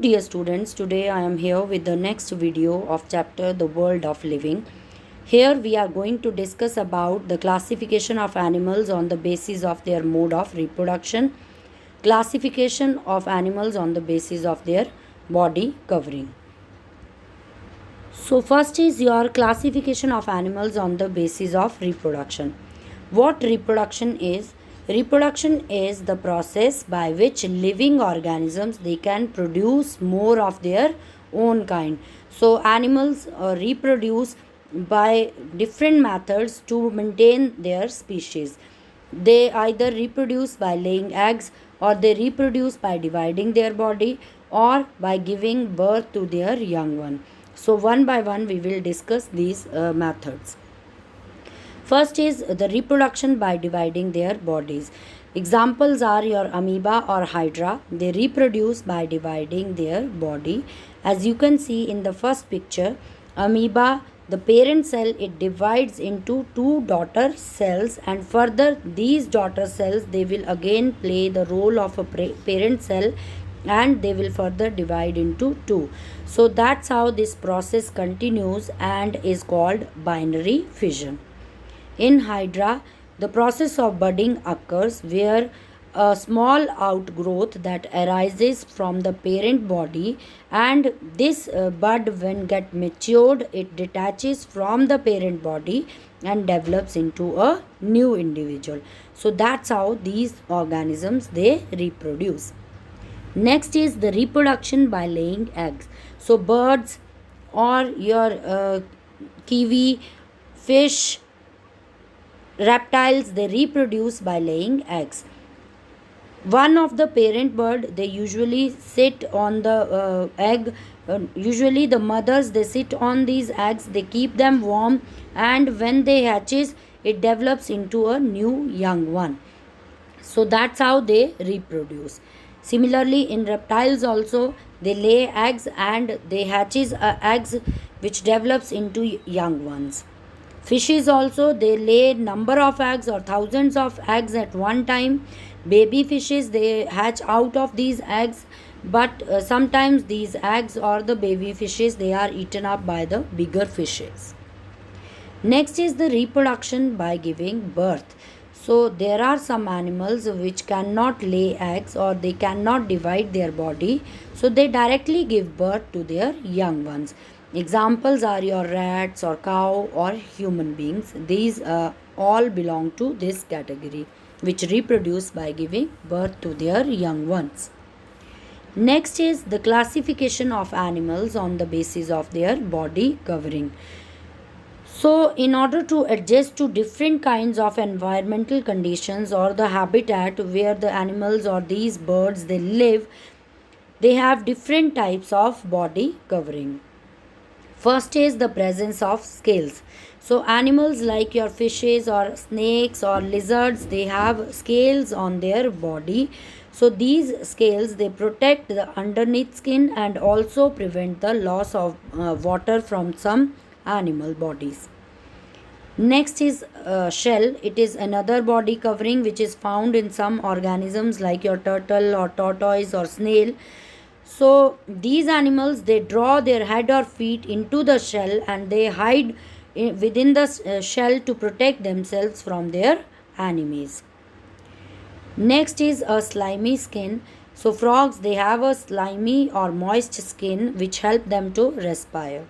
Dear students, today I am here with the next video of chapter The World of Living. Here we are going to discuss about the classification of animals on the basis of their mode of reproduction, classification of animals on the basis of their body covering. So first is your classification of animals on the basis of reproduction. What reproduction is? Reproduction is the process by which living organisms they can produce more of their own kind. So animals reproduce by different methods to maintain their species. They either reproduce by laying eggs, or they reproduce by dividing their body, or by giving birth to their young one. So one by one we will discuss these methods. First is the reproduction by dividing their bodies. Examples are your amoeba or hydra. They reproduce by dividing their body. As you can see in the first picture, amoeba, the parent cell, it divides into two daughter cells, and further these daughter cells they will again play the role of a parent cell, and they will further divide into two. So that's how this process continues and is called binary fission. In hydra, the process of budding occurs where a small outgrowth that arises from the parent body, and this bud when get matured it detaches from the parent body and develops into a new individual. So that's how these organisms they reproduce. Next is the reproduction by laying eggs. So birds or your kiwi, fish, reptiles, they reproduce by laying eggs. One of the parent bird they usually sit on the egg. Usually the mothers they sit on these eggs, they keep them warm, and when they hatches it develops into a new young one. So that's how they reproduce. Similarly in reptiles also, they lay eggs and they hatches eggs which develops into young ones. Fishes also, they lay number of eggs or thousands of eggs at one time. Baby fishes they hatch out of these eggs, but sometimes these eggs or the baby fishes they are eaten up by the bigger fishes. Next is the reproduction by giving birth. So there are some animals which cannot lay eggs or they cannot divide their body, so they directly give birth to their young ones. Examples are your rats or cow or human beings. These all belong to this category, which reproduce by giving birth to their young ones. Next is the classification of animals on the basis of their body covering. So in order to adjust to different kinds of environmental conditions or the habitat where the animals or these birds they live, they have different types of body covering. First is the presence of scales. So animals like your fishes or snakes or lizards, they have scales on their body. So these scales they protect the underneath skin and also prevent the loss of water from some animal bodies. Next is shell. It is another body covering which is found in some organisms like your turtle or tortoise or snail. So these animals they draw their head or feet into the shell and they hide within the shell to protect themselves from their enemies. Next is a slimy skin. So frogs they have a slimy or moist skin which help them to respire.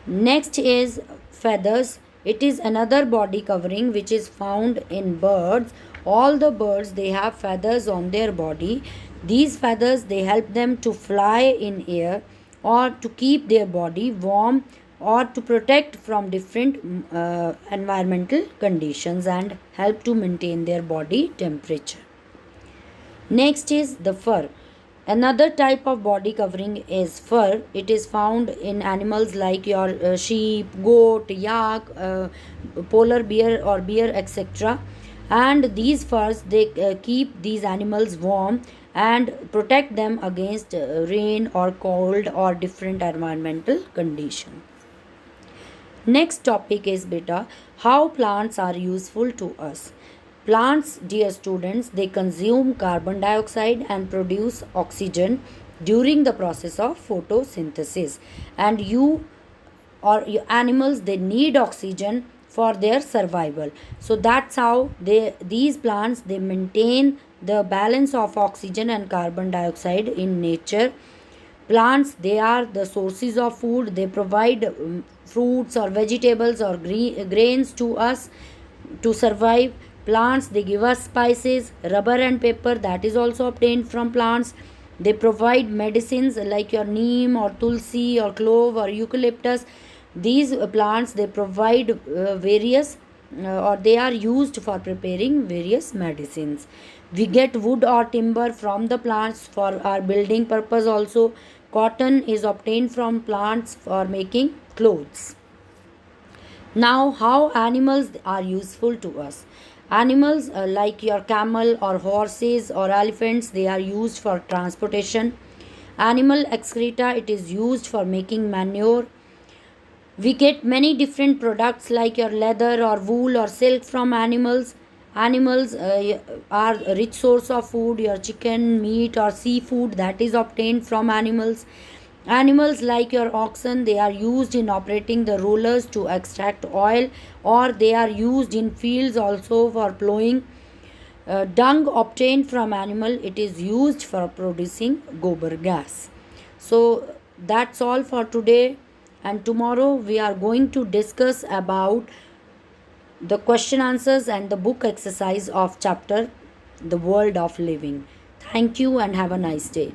Next is feathers. It is another body covering which is found in birds. All the birds they have feathers on their body. These feathers they help them to fly in air or to keep their body warm or to protect from different environmental conditions and help to maintain their body temperature. Next is the fur. Another type of body covering is fur. It is found in animals like your sheep, goat, yak, polar bear or bear, etc. And these furs they keep these animals warm and protect them against rain or cold or different environmental conditions. Next topic is beta how plants are useful to us. Plants, dear students, they consume carbon dioxide and produce oxygen, during the process of photosynthesis. And you or your animals, they need oxygen for their survival. So that's how these plants, they maintain the balance of oxygen and carbon dioxide in nature. Plants, they are the sources of food. They provide fruits or vegetables or grains to us to survive. Plants, they give us spices, rubber and paper, that is also obtained from plants. They provide medicines like your neem or tulsi or clove or eucalyptus. These plants, they provide various or they are used for preparing various medicines. We get wood or timber from the plants for our building purpose also. Cotton is obtained from plants for making clothes. Now, how animals are useful to us? Animals like your camel or horses or elephants, they are used for transportation. Animal excreta, it is used for making manure. We get many different products like your leather or wool or silk from animals. Animals are a rich source of food. Your chicken, meat or seafood, that is obtained from animals. Animals like your oxen, they are used in operating the rollers to extract oil, or they are used in fields also for plowing. Dung obtained from animal, it is used for producing gobar gas. So that's all for today, and tomorrow we are going to discuss about the question answers and the book exercise of chapter The World of Living. Thank you and have a nice day.